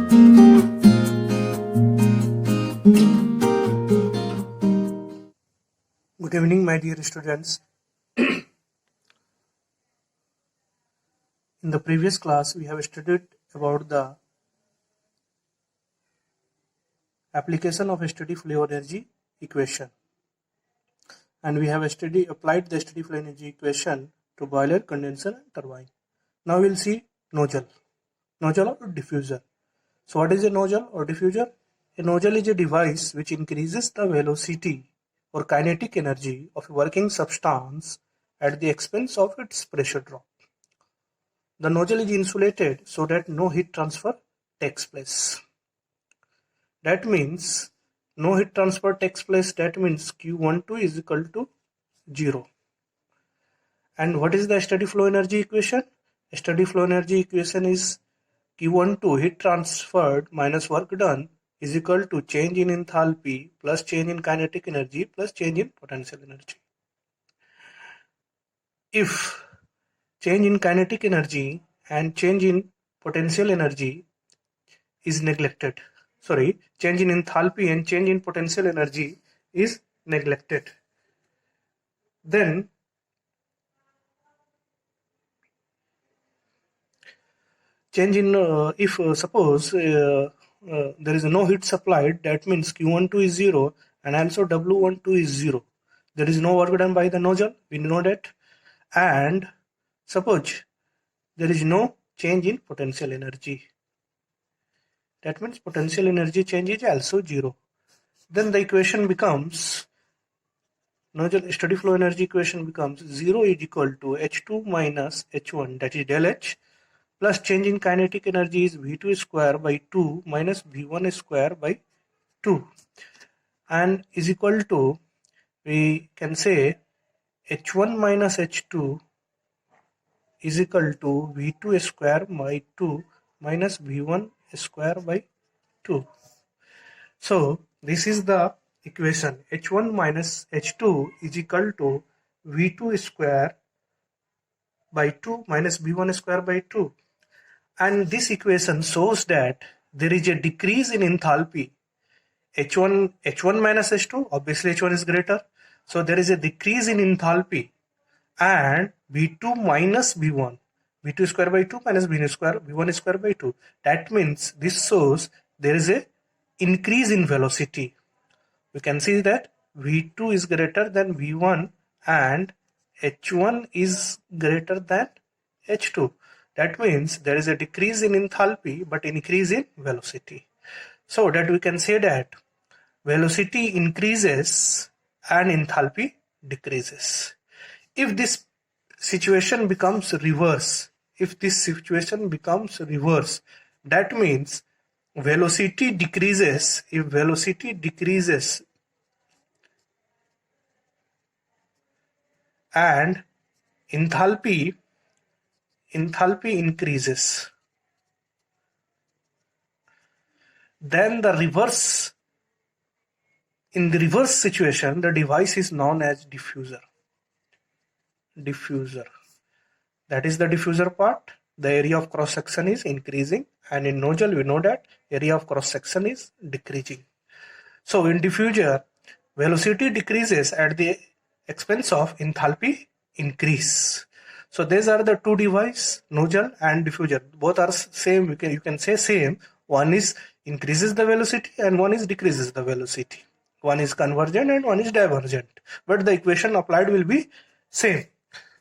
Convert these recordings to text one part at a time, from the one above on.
Good evening, my dear students. In the previous class, we have studied about the application of steady flow energy equation, and we have applied the steady flow energy equation to boiler, condenser, and turbine. Now we'll see nozzle or diffuser. So what is a nozzle or diffuser? A nozzle is a device which increases the velocity or kinetic energy of a working substance at the expense of its pressure drop. The nozzle is insulated so that no heat transfer takes place. That means no heat transfer takes place. That means Q12 is equal to 0. And what is the steady flow energy equation? Steady flow energy equation is Q12 heat transferred minus work done is equal to change in enthalpy plus change in kinetic energy plus change in potential energy. If change in kinetic energy and change in potential energy is neglected, change in enthalpy and change in potential energy is neglected, then change in suppose there is no heat supplied, that means Q12 is 0 and also W12 is 0. There is no work done by the nozzle, we know that. And suppose there is no change in potential energy, that means potential energy change is also 0. Then the equation becomes, nozzle steady flow energy equation becomes 0 is equal to H2 minus H1, that is del H, plus change in kinetic energy is V2 square by 2 minus V1 square by 2, and is equal to, we can say H1 minus H2 is equal to V2 square by 2 minus V1 square by 2. So this is the equation. H1 minus H2 is equal to V2 square by 2 minus V1 square by 2. And this equation shows that there is a decrease in enthalpy. H1 minus H2, obviously H1 is greater. So there is a decrease in enthalpy, and V2 minus V1. V2 square by 2 minus V1 square by 2. That means this shows there is a increase in velocity. We can see that V2 is greater than V1 and H1 is greater than H2. That means there is a decrease in enthalpy but increase in velocity. So that we can say that velocity increases and enthalpy decreases. If this situation becomes reverse, that means velocity decreases. If velocity decreases and enthalpy increases, then in the reverse situation, the device is known as diffuser. That is the diffuser part. The area of cross section is increasing, and in nozzle we know that area of cross section is decreasing. So in diffuser, velocity decreases at the expense of enthalpy increase. So these are the two devices, nozzle and diffuser. Both are same. You can say same. One is increases the velocity and one is decreases the velocity. One is convergent and one is divergent. But the equation applied will be same.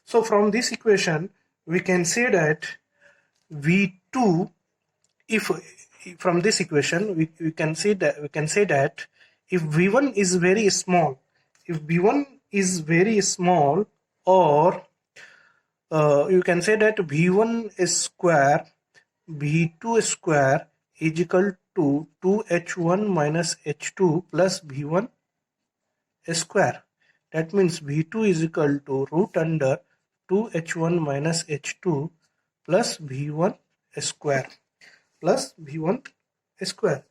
So from this equation, we can say that V2, from this equation, we can say that if V1 is very small, or you can say that V1 square, V2 square is equal to 2H1 minus H2 plus V1 square. That means V2 is equal to root under 2H1 minus H2 plus V1 square plus V1 square.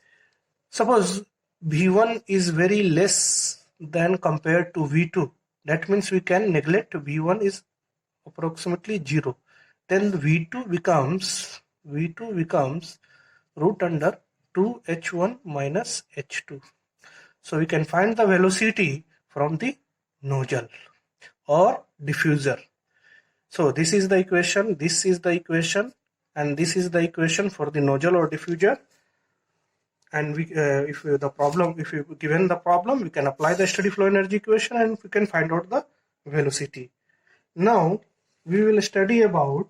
Suppose V1 is very less than compared to V2. That means we can neglect V1 is approximately 0. Then V2 becomes root under 2h1 minus h2. So we can find the velocity from the nozzle or diffuser. So this is the equation, this is the equation, and this is the equation for the nozzle or diffuser. And we, if you given the problem, we can apply the steady flow energy equation and we can find out the velocity. Now we will study about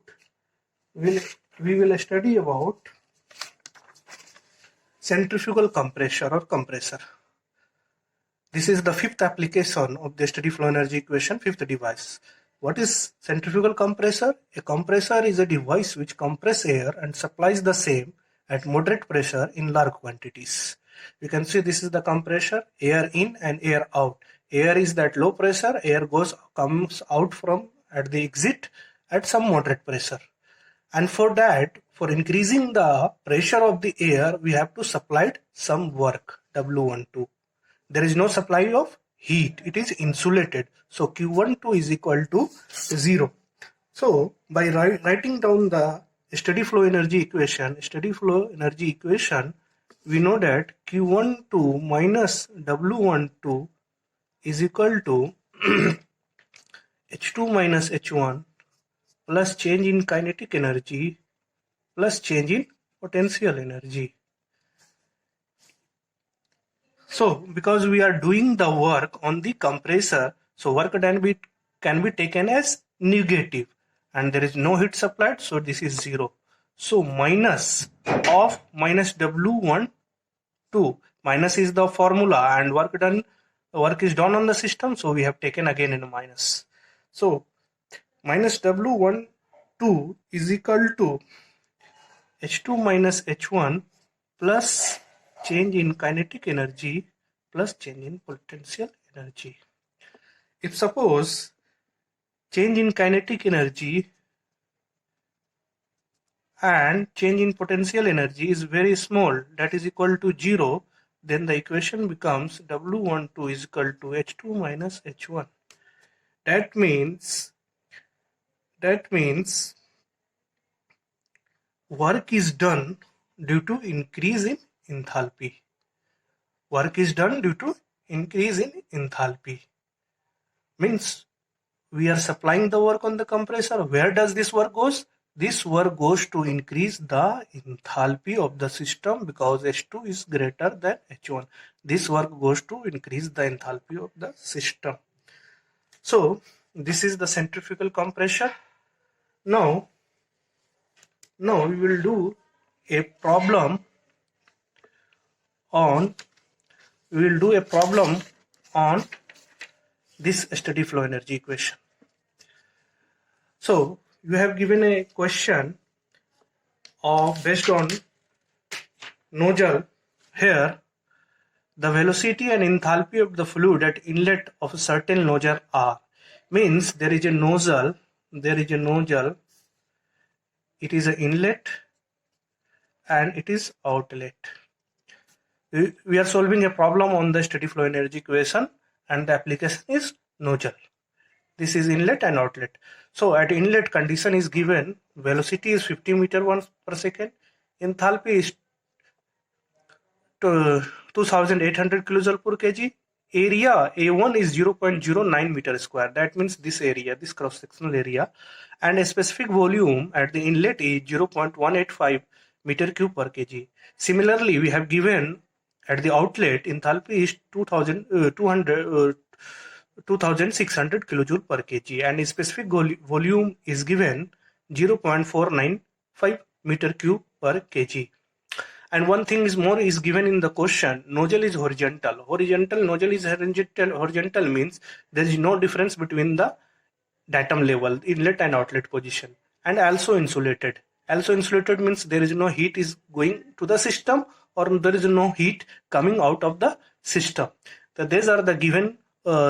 centrifugal compressor or compressor. This is the fifth application of the steady flow energy equation, fifth device. What is centrifugal compressor? A compressor is a device which compresses air and supplies the same at moderate pressure in large quantities. You can see this is the compressor, air in and air out. Air is that low pressure, air comes out from at the exit at some moderate pressure. And for that, for increasing the pressure of the air, we have to supply some work, W12. There is no supply of heat, it is insulated. So Q12 is equal to 0. So by writing down the steady flow energy equation, we know that Q12 minus W12 is equal to H2 minus H1 plus change in kinetic energy plus change in potential energy. So because we are doing the work on the compressor, so work can be taken as negative and there is no heat supplied, so this is 0. So minus of minus W12, minus is the formula and work is done on the system, so we have taken again in minus. So minus W12 is equal to H2 minus H1 plus change in kinetic energy plus change in potential energy. If suppose change in kinetic energy and change in potential energy is very small, that is equal to 0, then the equation becomes W12 is equal to H2 minus H1. That means work is done due to increase in enthalpy. Work is done due to increase in enthalpy. Means we are supplying the work on the compressor. Where does this work goes? This work goes to increase the enthalpy of the system because H2 is greater than H1. This work goes to increase the enthalpy of the system. So this is the centrifugal compression. Now we will do a problem on this steady flow energy equation. So you have given a question based on nozzle. Here the velocity and enthalpy of the fluid at inlet of a certain nozzle are. Means there is a nozzle, it is an inlet and it is outlet. We are solving a problem on the steady flow energy equation and the application is nozzle. This is inlet and outlet. So at inlet condition is given, velocity is 50 meter per second, enthalpy is 2800 kilojoule per kg, area A1 is 0.09 meter square. That means this area, this cross sectional area, and a specific volume at the inlet is 0.185 meter cube per kg. Similarly, we have given at the outlet enthalpy is 2600 kilojoule per kg and a specific volume is given 0.495 meter cube per kg. And one thing is more is given in the question, nozzle is horizontal. Nozzle is horizontal means there is no difference between the datum level, inlet and outlet position, and also insulated. Also insulated means there is no heat is going to the system or there is no heat coming out of the system. So these are the given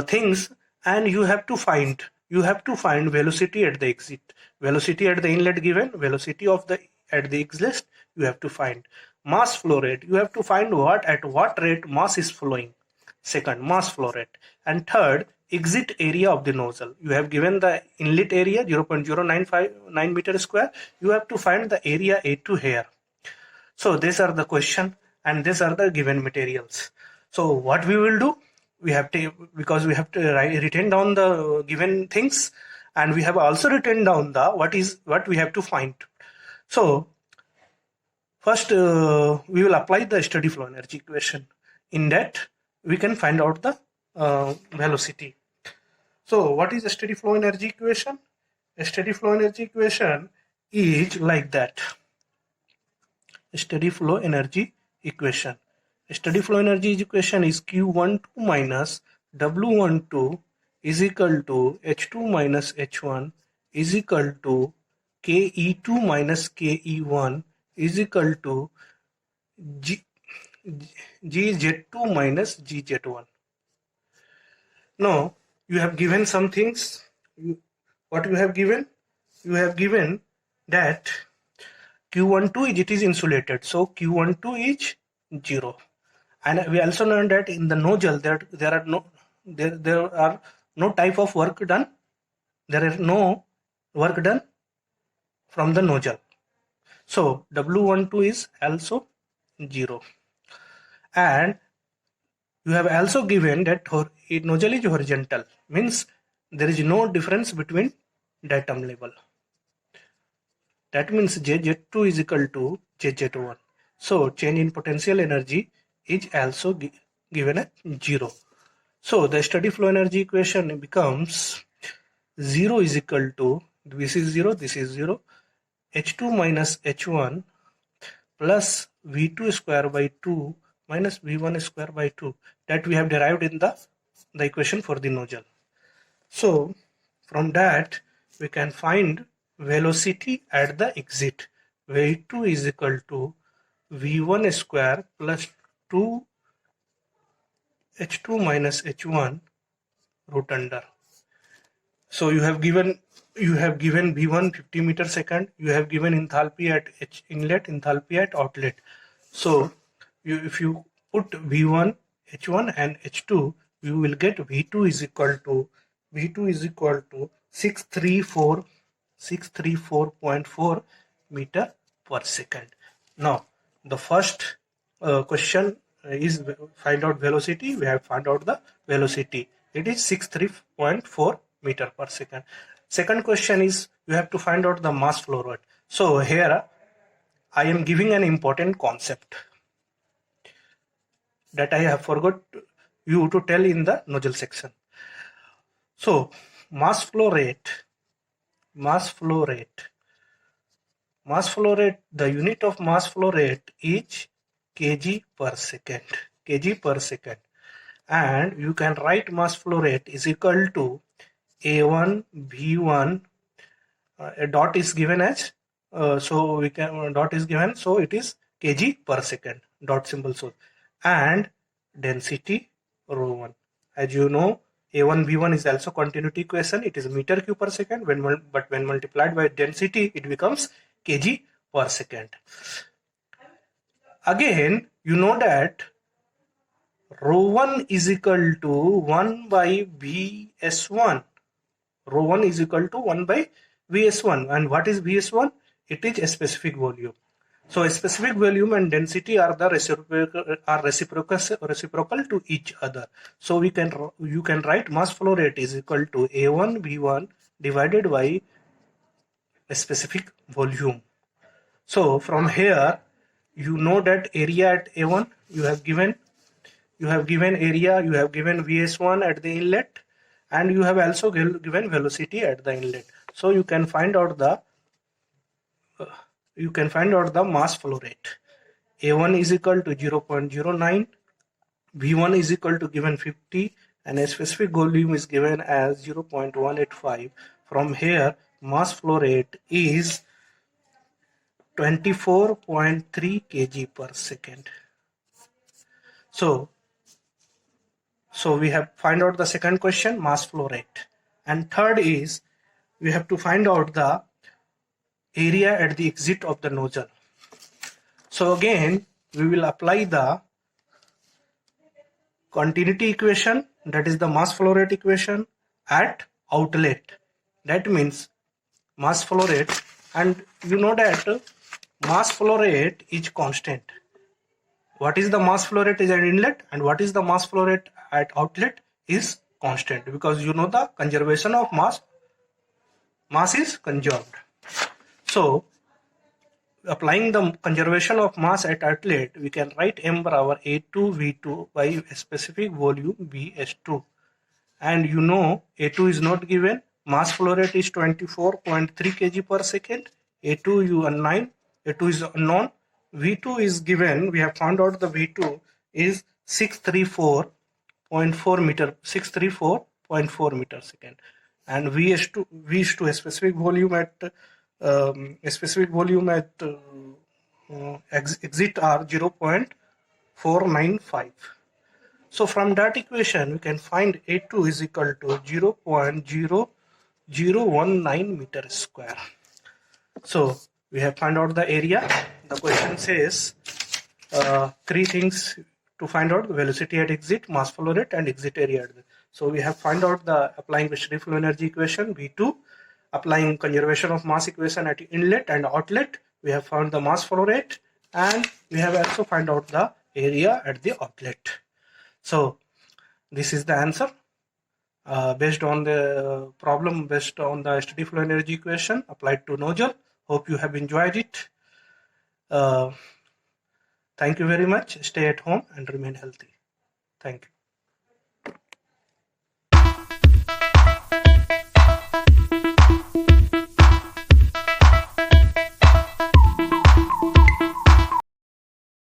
things, and you have to find velocity at the exit, velocity at the inlet given, velocity of the at the exit you have to find. Mass flow rate, you have to find at what rate mass is flowing. Second, mass flow rate. And third, exit area of the nozzle. You have given the inlet area 0.0959 meter square. You have to find the area A2 here. So these are the question, and these are the given materials. So what we will do, we have to, because we have to written down the given things, and we have also written down the what we have to find. So first we will apply the steady flow energy equation. In that we can find out the velocity. So what is a steady flow energy equation? A steady flow energy equation is like that. Steady flow energy equation. Steady flow energy equation is Q12 minus W12 is equal to H2 minus H1 is equal to KE2 minus KE1 is equal to GZ2 minus GZ1. Now you have given some things. What you have given? You have given that Q12 it is insulated, so Q12 is 0, and we also learned that in the nozzle there are no type of work done. There is no work done from the nozzle, so W12 is also 0, and you have also given that nozzle is horizontal, means there is no difference between datum level. That means JZ2 is equal to JZ1. So change in potential energy is also given at 0. So the steady flow energy equation becomes 0 is equal to, this is 0, this is 0, H2 minus H1 plus V2 square by 2 minus V1 square by 2, that we have derived in the equation for the nozzle. So from that we can find velocity at the exit. V2 is equal to V1 square plus 2 H2 minus H1 root under. So you have given V1 50 meter second. You have given enthalpy at inlet, enthalpy at outlet. So if you put V1, H1 and H2, you will get V2 is equal to 634.4 meter per second. Now the first question is find out velocity. We have found out the velocity. It is 63.4 meter per second. Second question is you have to find out the mass flow rate. So here I am giving an important concept that I have forgot you to tell in the nozzle section. So mass flow rate, the unit of mass flow rate is kg per second, and you can write mass flow rate is equal to A1 V1, a dot is given as so we can dot is given, so it is kg per second, dot symbol, so, and density rho1. As you know, A1 V1 is also continuity equation. It is meter cube per second, but when multiplied by density it becomes kg per second. Again you know that rho1 is equal to 1 by Vs1. Rho1 is equal to 1 by Vs1. And what is Vs1? It is a specific volume. So a specific volume and density are the reciprocal to each other. So you can write mass flow rate is equal to A1 V1 divided by a specific volume. So from here you know that area at A1 you have given area, you have given Vs1 at the inlet, and you have also given velocity at the inlet. So you can find out the mass flow rate. A1 is equal to 0.09, V1 is equal to given 50, and a specific volume is given as 0.185. From here mass flow rate is 24.3 kg per second. So we have find out the second question, mass flow rate, and third is we have to find out the area at the exit of the nozzle. So again we will apply the continuity equation, that is the mass flow rate equation, at outlet. That means mass flow rate, and you know that mass flow rate is constant. what is the mass flow rate is at inlet and what is the mass flow rate at outlet is constant, because you know the conservation of mass is conserved. So applying the conservation of mass at outlet, we can write m per hour A2 V2 by a specific volume Bs2. And you know A2 is not given, mass flow rate is 24.3 kg per second, A2 you unknown, A2 is unknown, V2 is given, we have found out the V2 is 634.4 meter second, and V is to a specific volume at exit are 0.495. So from that equation, we can find A2 is equal to 0.0019 meter square. So we have found out the area. The question says three things to find out: velocity at exit, mass flow rate, and exit area at the. So we have found out the applying the steady flow energy equation V2, applying conservation of mass equation at inlet and outlet. We have found the mass flow rate, and we have also found out the area at the outlet. So this is the answer based on the problem, based on the steady flow energy equation applied to nozzle. Hope you have enjoyed it. Thank you very much. Stay at home and remain healthy. Thank you.